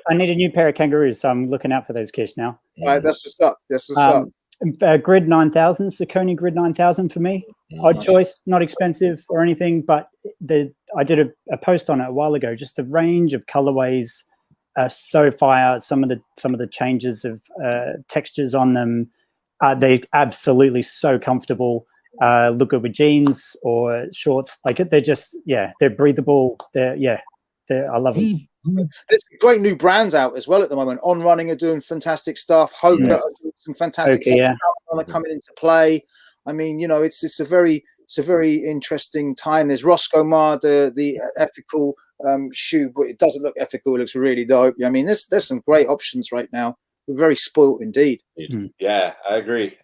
I need a new pair of Kangaroos, so I'm looking out for those, Kish, now. All right, that's what's up. That's what's up. Grid 9000, Saucony Grid 9000 for me. Odd choice, not expensive or anything, but I did a post on it a while ago. Just the range of colorways are so fire. Some of the changes of textures on them, they absolutely so comfortable. Look good with jeans or shorts. Like they're just they're breathable. I love them. There's great new brands out as well at the moment. On Running are doing fantastic stuff. Hoka are doing some fantastic stuff are coming into play. I mean, it's a very interesting time. There's Roscoe Mar, the ethical shoe, but it doesn't look ethical. It looks really dope. I mean, there's some great options right now. We're very spoiled indeed. Yeah, I agree.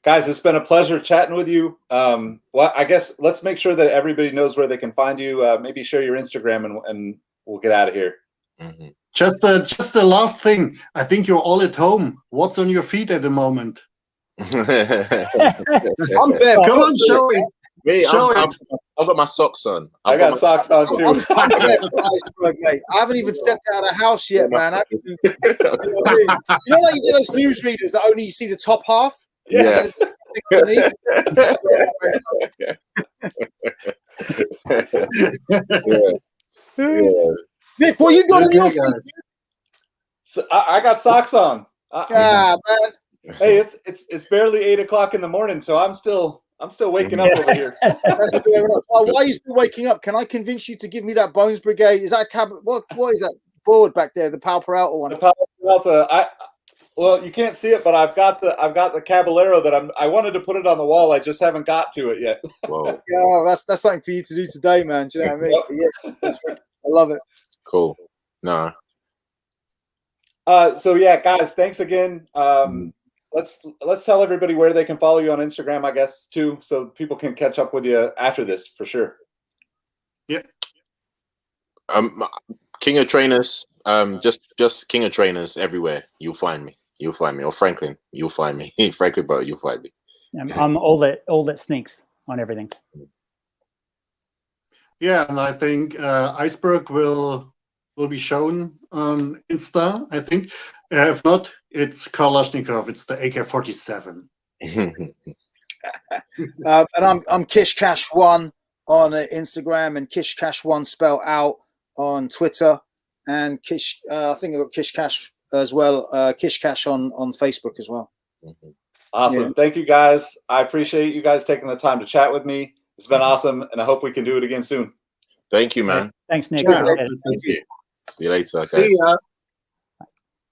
Guys, it's been a pleasure chatting with you. Well, I guess let's make sure that everybody knows where they can find you. Maybe share your Instagram and we'll get out of here. Just the last thing. I think you're all at home. What's on your feet at the moment? I'm there. Come on, show it. Me, I've got my socks on. I got socks on too. I haven't even stepped out of the house yet, man. Like you do those newsreaders that only see the top half. Yeah. Nick, what you got on your feet? So I got socks on. Man. Hey, it's barely 8 o'clock in the morning, so I'm still waking up over here. Why are you still waking up? Can I convince you to give me that Bones Brigade? Is that what is that board back there? The Pal Peralta one. The Pal Peralta. Well, you can't see it, but I've got the Caballero that I wanted to put it on the wall. I just haven't got to it yet. Whoa, Yeah, that's something for you to do today, man. Do you know what I mean? Yeah, that's right. I love it. cool. No, So yeah, guys, thanks again. Let's tell everybody where they can follow you on Instagram, I guess, too, so people can catch up with you after this for sure. Yeah. King of Trainers. Just King of Trainers everywhere. You'll find me. You'll find me. Or Franklin, you'll find me. Franklin, bro, you'll find me. I'm all that sneaks on everything. Yeah, and I think Iceberg will be shown on Insta, I think. If not, it's Kalashnikov. It's the AK-47. And I'm Kish Kash 1 on Instagram and Kish Kash 1 spelled out on Twitter, and Kish. I think I've got Kish Kash as well. Kish Kash on Facebook as well. Awesome. Yeah. Thank you, guys. I appreciate you guys taking the time to chat with me. It's been awesome, and I hope we can do it again soon. Thank you, man. Thanks, Nick. Yeah. Appreciate it. Thank you. See you later, guys. See ya.